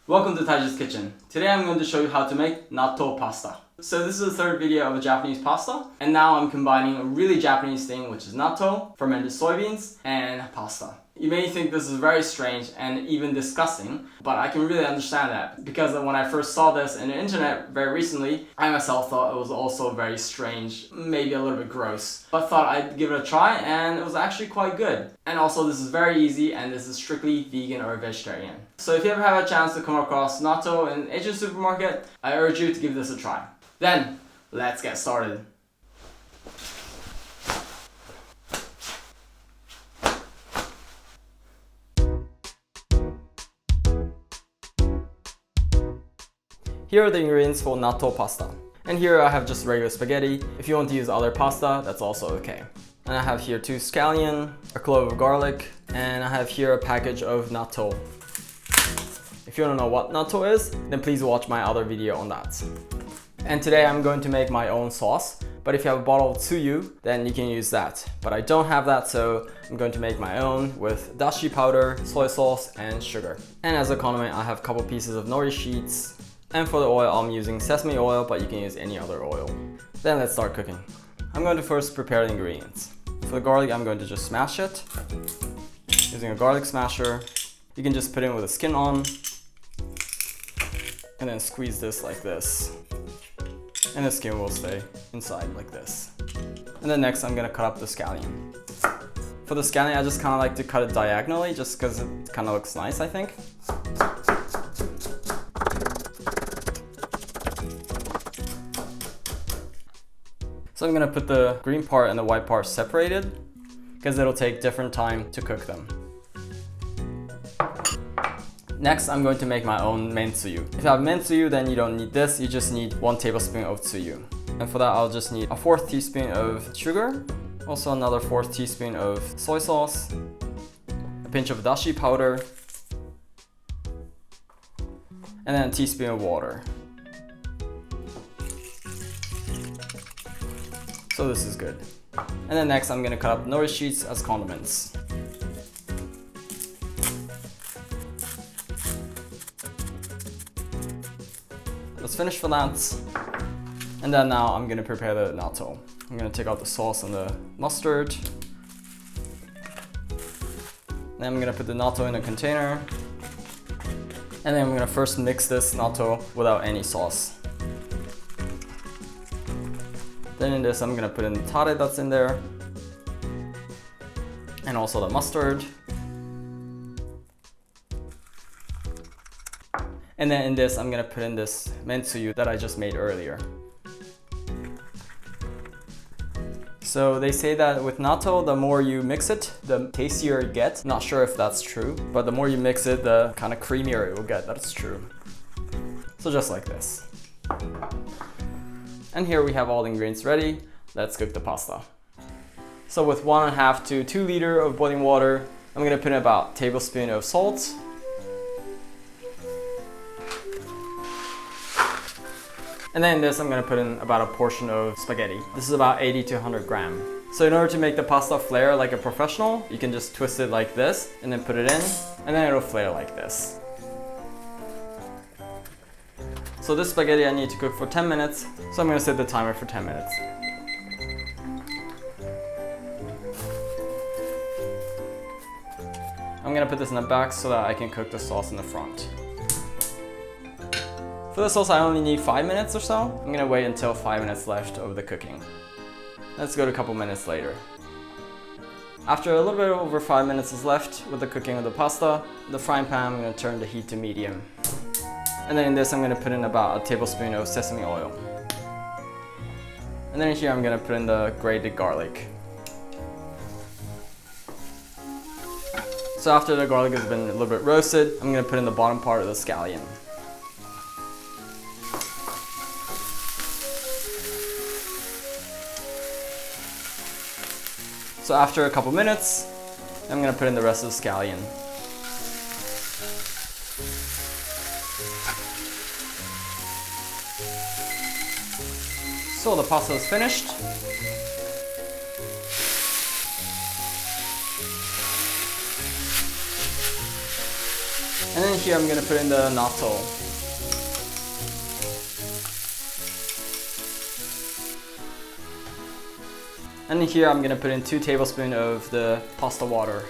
Welcome to Taiji's Kitchen. Today I'm going to show you how to make natto pasta. So this is the third video of a Japanese pasta, and now I'm combining a really Japanese thing, which is natto, fermented soybeans, and pasta. You may think this is very strange and even disgusting, but I can really understand that because when I first saw this on the internet very recently, I myself thought it was also very strange, maybe a little bit gross, but thought I'd give it a try and it was actually quite good. And also this is very easy and this is strictly vegan or vegetarian. So if you ever have a chance to come across natto in an Asian supermarket, I urge you to give this a try. Then, let's get started. Here are the ingredients for natto pasta. And here I have just regular spaghetti. If you want to use other pasta, that's also okay. And I have here 2 scallion, a clove of garlic, and I have here a package of natto. If you don't know what natto is, then please watch my other video on that. And today I'm going to make my own sauce, but if you have a bottle of tsuyu, then you can use that. But I don't have that, so I'm going to make my own with dashi powder, soy sauce, and sugar. And as a condiment, I have a couple pieces of nori sheets. And for the oil, I'm using sesame oil, but you can use any other oil. Then let's start cooking. I'm going to first prepare the ingredients. For the garlic, I'm going to just smash it. Using a garlic smasher. You can just put it in with the skin on. And then squeeze this like this. And the skin will stay inside like this. And then next, I'm going to cut up the scallion. For the scallion, I just kind of like to cut it diagonally just because it kind of looks nice, I think. So I'm gonna put the green part and the white part separated because it'll take different time to cook them. Next, I'm going to make my own mentsuyu. If you have mentsuyu, then you don't need this, you just need 1 tablespoon of tsuyu. And for that, I'll just need a 1/4 teaspoon of sugar, also another 1/4 teaspoon of soy sauce, a pinch of dashi powder, and then a teaspoon of water. So this is good. And then next I'm gonna cut up nori sheets as condiments. Let's finish for that. And then now I'm gonna prepare the natto. I'm gonna take out the sauce and the mustard. Then I'm gonna put the natto in a container. And then I'm gonna first mix this natto without any sauce. Then in this, I'm gonna put in the tare that's in there, and also the mustard. And then in this, I'm gonna put in this mentsuyu that I just made earlier. So they say that with natto, the more you mix it, the tastier it gets. Not sure if that's true, but the more you mix it, the kind of creamier it will get. That's true. So just like this. And here we have all the ingredients ready. Let's cook the pasta. So with 1.5 to 2 liters of boiling water, I'm gonna put in about a tablespoon of salt. And then in this, I'm gonna put in about a portion of spaghetti. This is about 80 to 100 grams. So in order to make the pasta flare like a professional, you can just twist it like this and then put it in, and then it'll flare like this. So this spaghetti I need to cook for 10 minutes, so I'm gonna set the timer for 10 minutes. I'm gonna put this in the back so that I can cook the sauce in the front. For the sauce I only need 5 minutes or so. I'm gonna wait until 5 minutes left of the cooking. Let's go to a couple minutes later. After a little bit over 5 minutes is left with the cooking of the pasta, the frying pan I'm gonna turn the heat to medium. And then in this, I'm gonna put in about a tablespoon of sesame oil. And then here, I'm gonna put in the grated garlic. So after the garlic has been a little bit roasted, I'm gonna put in the bottom part of the scallion. So after a couple minutes, I'm gonna put in the rest of the scallion. So the pasta is finished. And then here I'm gonna put in the natto. And here I'm gonna put in 2 tablespoons of the pasta water.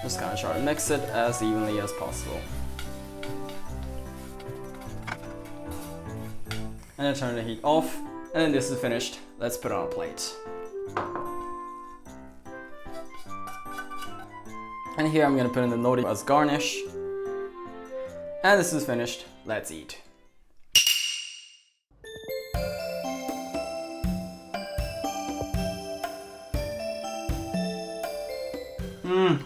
Just kind of try to mix it as evenly as possible. And then turn the heat off. And then this is finished. Let's put it on a plate. And here I'm gonna put in the nori as garnish. And this is finished. Let's eat.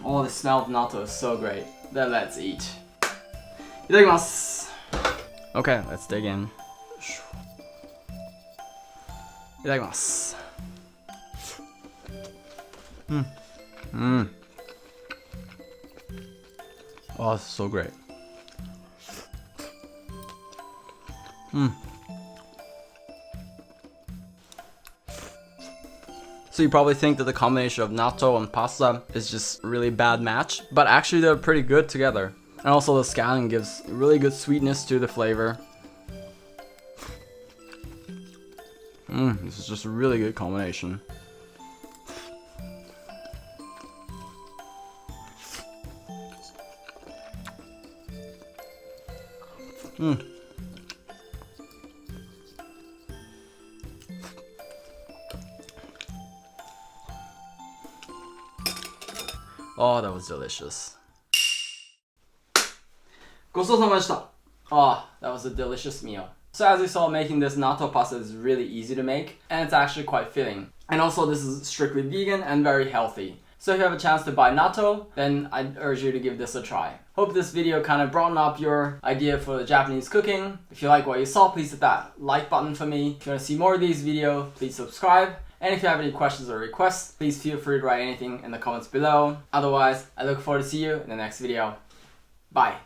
Oh, the smell of natto is so great. Then let's eat. Itadakimasu. Okay, let's dig in. Itadakimasu. Oh, this is so great. So you probably think that the combination of natto and pasta is just a really bad match, but actually they're pretty good together. And also the scallion gives really good sweetness to the flavor. This is just a really good combination. Oh, that was delicious. ごちそうさまでした. Oh, that was a delicious meal. So as you saw, making this natto pasta is really easy to make, and it's actually quite filling. And also this is strictly vegan and very healthy. So if you have a chance to buy natto, then I'd urge you to give this a try. Hope this video kind of broadened up your idea for the Japanese cooking. If you like what you saw, please hit that like button for me. If you want to see more of these videos, please subscribe. And if you have any questions or requests, please feel free to write anything in the comments below. Otherwise, I look forward to see you in the next video. Bye.